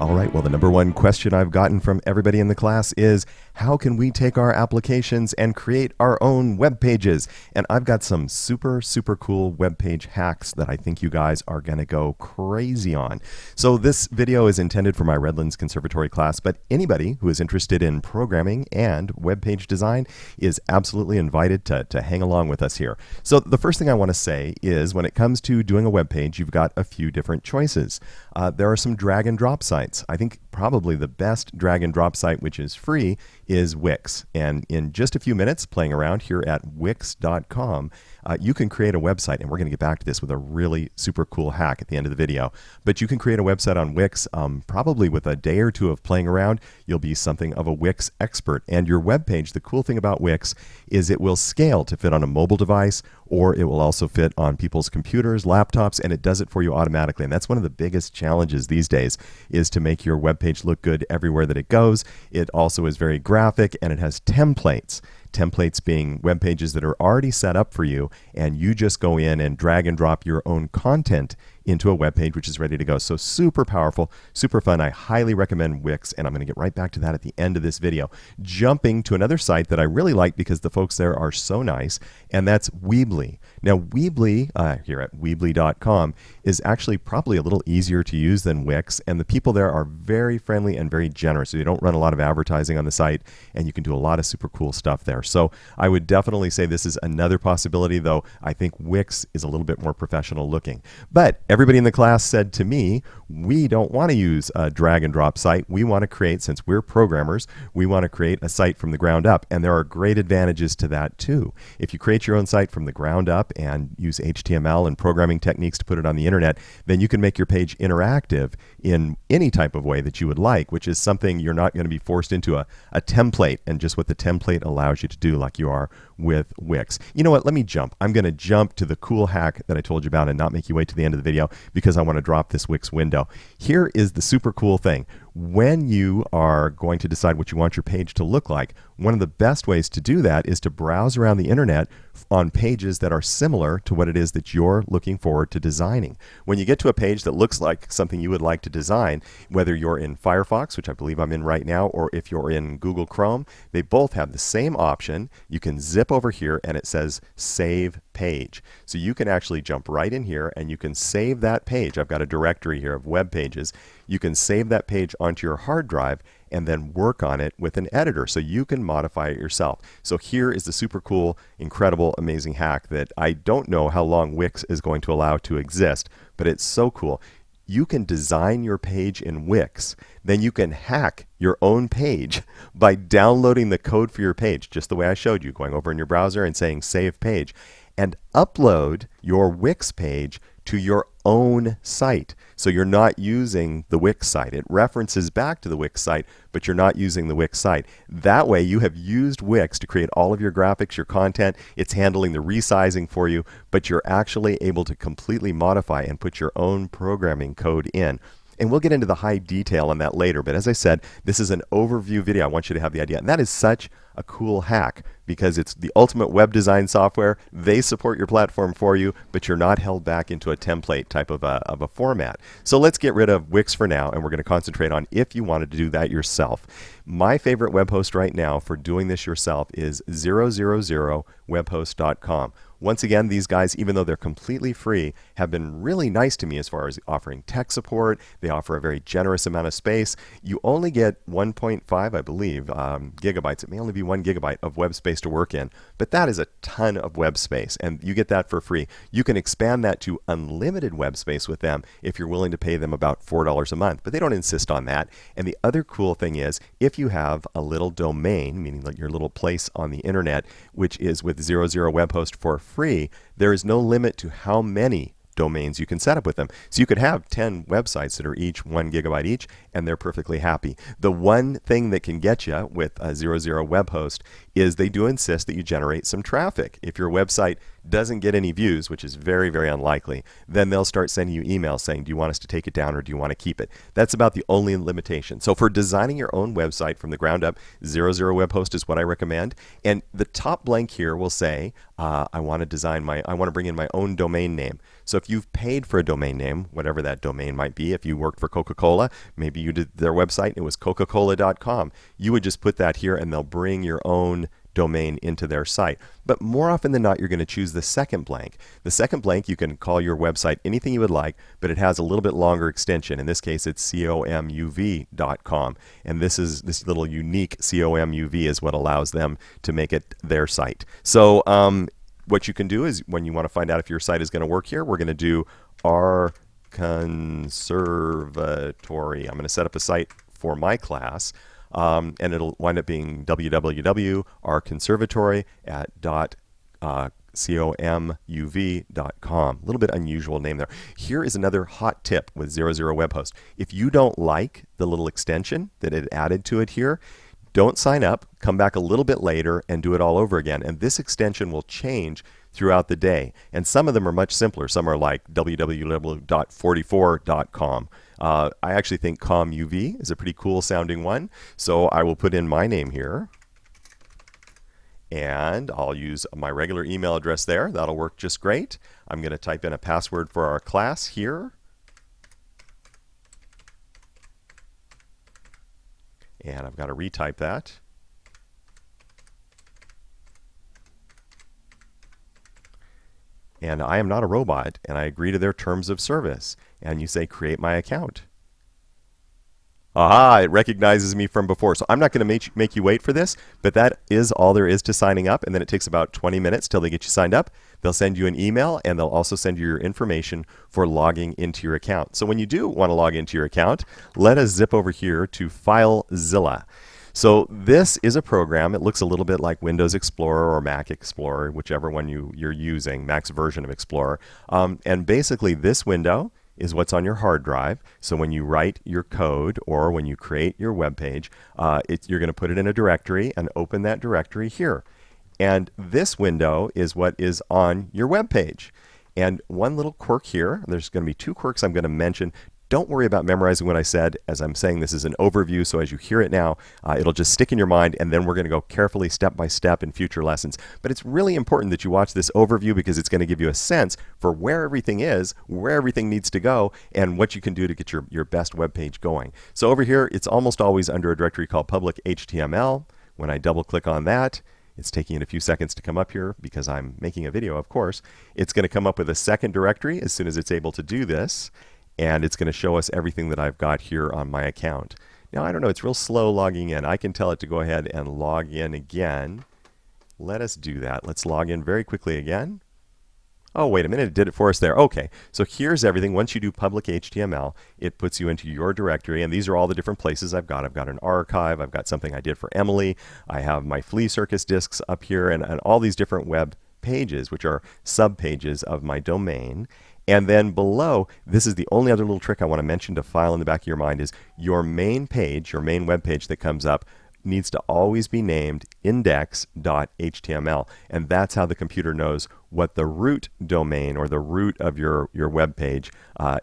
All right, well, the number one question I've gotten from everybody in the class is, how can we take our applications and create our own web pages? And I've got some super cool web page hacks that I think you guys are going to go crazy on. So this video is intended for my Redlands Conservatory class, but anybody who is interested in programming and web page design is absolutely invited to hang along with us here. So the first thing I want to say is, when it comes to doing a web page, you've got a few different choices. There are some drag and drop sites. I think probably the best drag and drop site, which is free, is Wix. And in just a few minutes, playing around here at Wix.com, you can create a website. And we're going to get back to this with a really super cool hack at the end of the video. But you can create a website on Wix. Probably with a day or two of playing around, you'll be something of a Wix expert. And your web page, the cool thing about Wix is it will scale to fit on a mobile device, or it will also fit on people's computers, laptops, and it does it for you automatically. And that's one of the biggest challenges these days, is to make your web page look good everywhere that it goes. It also is very graphic, and it has templates. Templates being web pages that are already set up for you, and you just go in and drag and drop your own content into a web page which is ready to go. So super powerful, super fun. I highly recommend Wix, and I'm going to get right back to that at the end of this video. Jumping to another site that I really like because the folks there are so nice, and that's Weebly. Now Weebly, here at Weebly.com, is actually probably a little easier to use than Wix, and the people there are very friendly and very generous. So you don't run a lot of advertising on the site, and you can do a lot of super cool stuff there. So I would definitely say this is another possibility, though I think Wix is a little bit more professional looking. But everybody in the class said to me, we don't want to use a drag and drop site. We want to create, since we're programmers, we want to create a site from the ground up. And there are great advantages to that too. If you create your own site from the ground up and use HTML and programming techniques to put it on the internet, then you can make your page interactive in any type of way that you would like, which is something you're not going to be forced into a template and just what the template allows you to do, like you are with Wix. You know what? Let me jump. I'm going to jump to the cool hack that I told you about and not make you wait to the end of the video, because I want to drop this Wix window. Here is the super cool thing. When you are going to decide what you want your page to look like, one of the best ways to do that is to browse around the internet on pages that are similar to what it is that you're looking forward to designing. When you get to a page that looks like something you would like to design, whether you're in Firefox, which I believe I'm in right now, or if you're in Google Chrome, they both have the same option. You can zip over here and it says Save Page. So you can actually jump right in here and you can save that page. I've got a directory here of web pages. You can save that page onto your hard drive and then work on it with an editor, so you can modify it yourself. So here is the super cool, incredible, amazing hack that I don't know how long Wix is going to allow to exist, but it's so cool. You can design your page in Wix, then you can hack your own page by downloading the code for your page, just the way I showed you, going over in your browser and saying Save Page, and upload your Wix page to your own site. So you're not using the Wix site. It references back to the Wix site, but you're not using the Wix site. That way you have used Wix to create all of your graphics, your content. It's handling the resizing for you, but you're actually able to completely modify and put your own programming code in. And we'll get into the high detail on that later. But as I said, this is an overview video. I want you to have the idea. And that is such a cool hack, because it's the ultimate web design software. They support your platform for you, but you're not held back into a template type of a format. So let's get rid of Wix for now, and we're going to concentrate on if you wanted to do that yourself. My favorite web host right now for doing this yourself is 000webhost.com. Once again, these guys, even though they're completely free, have been really nice to me as far as offering tech support. They offer a very generous amount of space. You only get 1.5, I believe, gigabytes. It may only be 1 gigabyte of web space to work in, but that is a ton of web space, and you get that for free. You can expand that to unlimited web space with them if you're willing to pay them about $4 a month, but they don't insist on that. And the other cool thing is, if you have a little domain, meaning like your little place on the internet, which is with 00webhost for free, there is no limit to how many domains you can set up with them. So you could have 10 websites that are each 1 gigabyte each, and they're perfectly happy. The one thing that can get you with a 00 web host is they do insist that you generate some traffic. If your website doesn't get any views, which is very, very unlikely, then they'll start sending you emails saying, do you want us to take it down or do you want to keep it? That's about the only limitation. So for designing your own website from the ground up, 00 Web Host is what I recommend. And the top blank here will say, I want to bring in my own domain name. So if you've paid for a domain name, whatever that domain might be, if you worked for Coca-Cola, maybe you did their website and it was coca-cola.com, you would just put that here and they'll bring your own domain into their site. But more often than not, you're going to choose the second blank. The second blank, you can call your website anything you would like, but it has a little bit longer extension. In this case, it's comuv.com. And this little unique comuv is what allows them to make it their site. So what you can do is when you want to find out if your site is going to work here, we're going to do our conservatory. I'm going to set up a site for my class. And it'll wind up being www.our conservatory@comuv.com. A little bit unusual name there. Here is another hot tip with 00 Web Host. If you don't like the little extension that it added to it here, don't sign up, come back a little bit later and do it all over again. And this extension will change throughout the day. And some of them are much simpler. Some are like www.44.com. I actually think ComUV is a pretty cool sounding one. So I will put in my name here. And I'll use my regular email address there. That'll work just great. I'm going to type in a password for our class here. And I've got to retype that. And I am not a robot, and I agree to their terms of service. And you say, create my account. Aha, it recognizes me from before. So I'm not going to make you wait for this, but that is all there is to signing up. And then it takes about 20 minutes till they get you signed up. They'll send you an email, and they'll also send you your information for logging into your account. So when you do want to log into your account, let us zip over here to FileZilla. So this is a program. It looks a little bit like Windows Explorer or Mac Explorer, whichever one you're using, Mac's version of Explorer. And basically this window is what's on your hard drive. So when you write your code or when you create your web page, you're going to put it in a directory and open that directory here. And this window is what is on your web page. And one little quirk here, there's going to be two quirks I'm going to mention. Don't worry about memorizing what I said. As I'm saying, this is an overview, so as you hear it now, it'll just stick in your mind, and then we're going to go carefully step by step in future lessons. But it's really important that you watch this overview because it's going to give you a sense for where everything is, where everything needs to go, and what you can do to get your best web page going. So over here, it's almost always under a directory called public HTML. When I double click on that, it's taking it a few seconds to come up here because I'm making a video, of course. It's going to come up with a second directory as soon as it's able to do this. And it's going to show us everything that I've got here on my account. Now, I don't know, it's real slow logging in. I can tell it to go ahead and log in again. Let us do that. Let's log in very quickly again. Oh, wait a minute, it did it for us there. Okay, so here's everything. Once you do public HTML, it puts you into your directory, and these are all the different places I've got. I've got an archive, I've got something I did for Emily, I have my Flea Circus discs up here, and all these different web pages, which are sub-pages of my domain. And then below, this is the only other little trick I want to mention to file in the back of your mind is your main page, your main web page that comes up needs to always be named index.html. And that's how the computer knows what the root domain or the root of your web page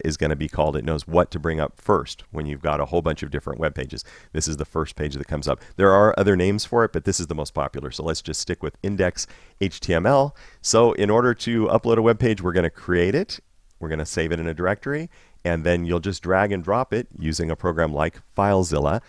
is going to be called. It knows what to bring up first when you've got a whole bunch of different web pages. This is the first page that comes up. There are other names for it, but this is the most popular. So let's just stick with index.html. So in order to upload a web page, we're going to create it. We're going to save it in a directory, and then you'll just drag and drop it using a program like FileZilla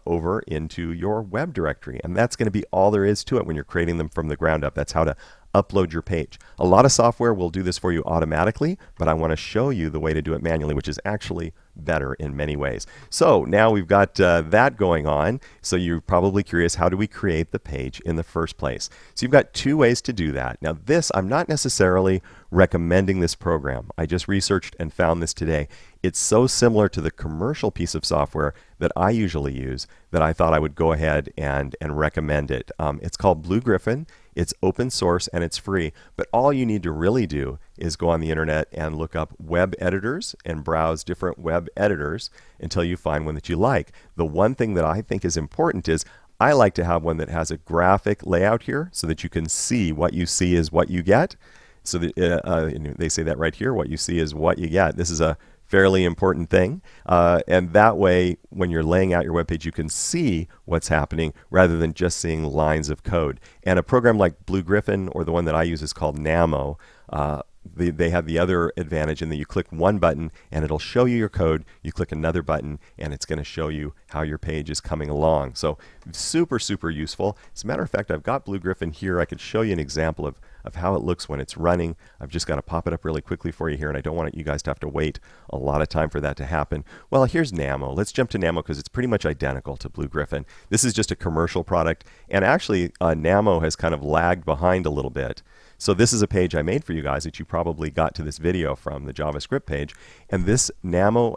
over into your web directory. And that's going to be all there is to it when you're creating them from the ground up. That's how to upload your page. A lot of software will do this for you automatically, but I want to show you the way to do it manually, which is actually better in many ways. So now we've got that going on. So you're probably curious, how do we create the page in the first place? So you've got two ways to do that. Now this, I'm not necessarily recommending this program. I just researched and found this today. It's so similar to the commercial piece of software that I usually use that I thought I would go ahead and recommend it. It's called Blue Griffin. It's open source and it's free, but all you need to really do is go on the internet and look up web editors and browse different web editors until you find one that you like. The one thing that I think is important is I like to have one that has a graphic layout here so that you can see what you see is what you get. So they say that right here. What you see is what you get. This is a fairly important thing. And that way, when you're laying out your web page, you can see what's happening rather than just seeing lines of code. And a program like Blue Gryphon, or the one that I use is called Namo, they have the other advantage in that you click one button and it'll show you your code. You click another button and it's going to show you how your page is coming along. So super, super useful. As a matter of fact, I've got Blue Gryphon here. I could show you an example of how it looks when it's running. I've just got to pop it up really quickly for you here, and I don't want you guys to have to wait a lot of time for that to happen. Well, here's Namo. Let's jump to Namo because it's pretty much identical to Blue Gryphon. This is just a commercial product, and actually Namo has kind of lagged behind a little bit. So this is a page I made for you guys that you probably got to this video from, the JavaScript page. And this Namo,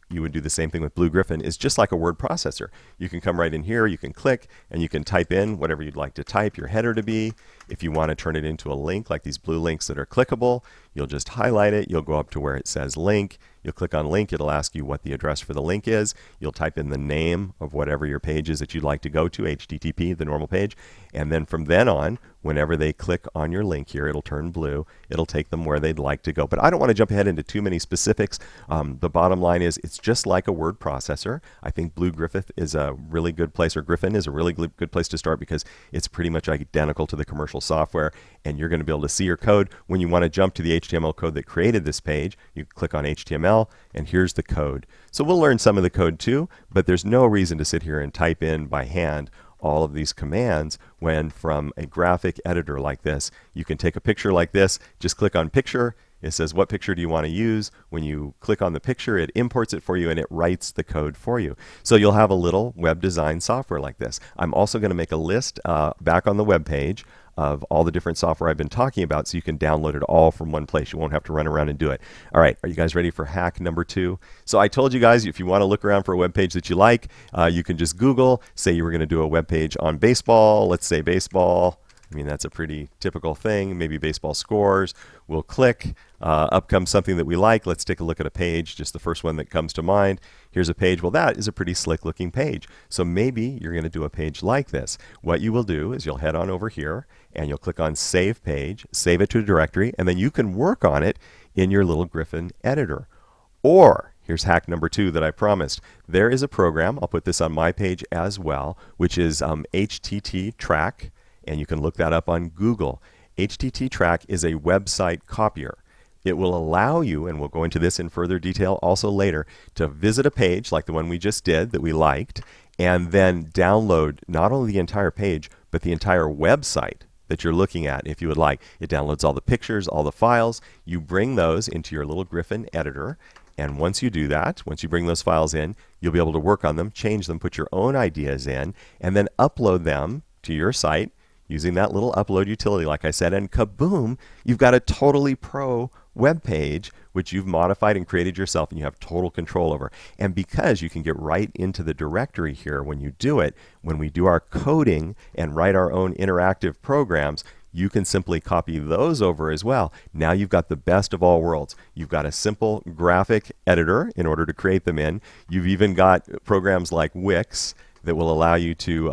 you would do the same thing with Blue Gryphon, is just like a word processor. You can come right in here, you can click, and you can type in whatever you'd like to type your header to be. If you want to turn it into a link, like these blue links that are clickable, you'll just highlight it. You'll go up to where it says link. You'll click on link. It'll ask you what the address for the link is. You'll type in the name of whatever your page is that you'd like to go to, HTTP, the normal page. And then from then on, whenever they click on your link here, it'll turn blue. It'll take them where they'd like to go. But I don't want to jump ahead into too many specifics. The bottom line is it's just like a word processor. I think Blue Gryphon is a really good place, or Gryphon is a really good place to start because it's pretty much identical to the commercial software, and you're going to be able to see your code. When you want to jump to the HTML code that created this page, you click on HTML, and here's the code. So we'll learn some of the code too, but there's no reason to sit here and type in by hand all of these commands when from a graphic editor like this, you can take a picture like this, just click on picture. It says, what picture do you want to use? When you click on the picture, it imports it for you and it writes the code for you. So you'll have a little web design software like this. I'm also going to make a list back on the web page of all the different software I've been talking about so you can download it all from one place. You won't have to run around and do it. All right, are you guys ready for hack number 2? So I told you guys if you want to look around for a web page that you like, you can just Google, say you were going to do a web page on baseball. Let's say baseball. I mean, that's a pretty typical thing. Maybe baseball scores. We'll click. Up comes something that we like. Let's take a look at a page, just the first one that comes to mind. Here's a page. Well, that is a pretty slick looking page. So maybe you're going to do a page like this. What you will do is you'll head on over here and you'll click on Save Page, save it to a directory, and then you can work on it in your little Gryphon editor. Or here's hack number 2 that I promised. There is a program, I'll put this on my page as well, which is HTT Track. And you can look that up on Google. HTT Track is a website copier. It will allow you, and we'll go into this in further detail also later, to visit a page like the one we just did that we liked, and then download not only the entire page, but the entire website that you're looking at if you would like. It downloads all the pictures, all the files. You bring those into your little Gryphon editor. And once you do that, once you bring those files in, you'll be able to work on them, change them, put your own ideas in, and then upload them to your site using that little upload utility, like I said, and kaboom, you've got a totally pro web page which you've modified and created yourself and you have total control over. And because you can get right into the directory here when you do it, when we do our coding and write our own interactive programs, you can simply copy those over as well. Now you've got the best of all worlds. You've got a simple graphic editor in order to create them in. You've even got programs like Wix that will allow you to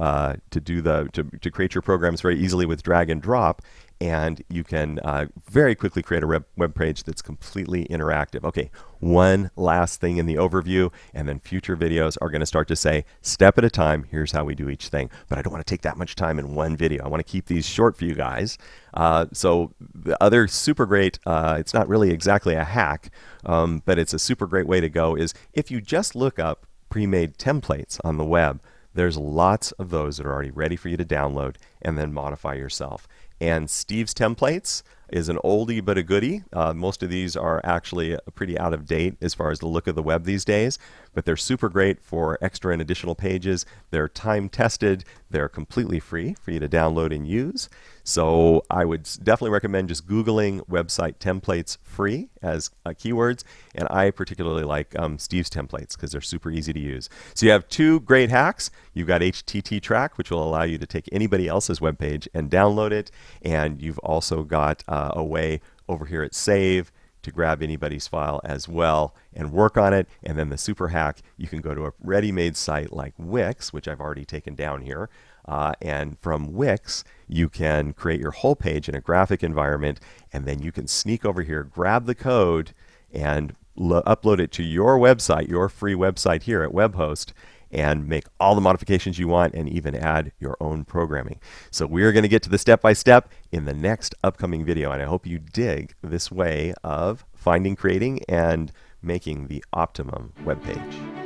create your programs very easily with drag and drop, and you can very quickly create a web page that's completely interactive. Okay, one last thing in the overview, and then future videos are going to start to say, step at a time, here's how we do each thing. But I don't want to take that much time in one video. I want to keep these short for you guys. So the other super great, it's not really exactly a hack, but it's a super great way to go, is if you just look up pre-made templates on the web, there's lots of those that are already ready for you to download and then modify yourself. And Steve's Templates is an oldie but a goodie. Most of these are actually pretty out of date as far as the look of the web these days, but they're super great for extra and additional pages. They're time tested. They're completely free for you to download and use. So I would definitely recommend just Googling website templates free as keywords. And I particularly like Steve's Templates because they're super easy to use. So you have 2 great hacks. You've got HTT Track, which will allow you to take anybody else's web page and download it. And you've also got a way over here at Save to grab anybody's file as well and work on it. And then the super hack, you can go to a ready-made site like Wix, which I've already taken down here, And from Wix, you can create your whole page in a graphic environment, and then you can sneak over here, grab the code, and upload it to your website, your free website here at Webhost, and make all the modifications you want and even add your own programming. So we're going to get to the step-by-step in the next upcoming video, and I hope you dig this way of finding, creating, and making the optimum web page.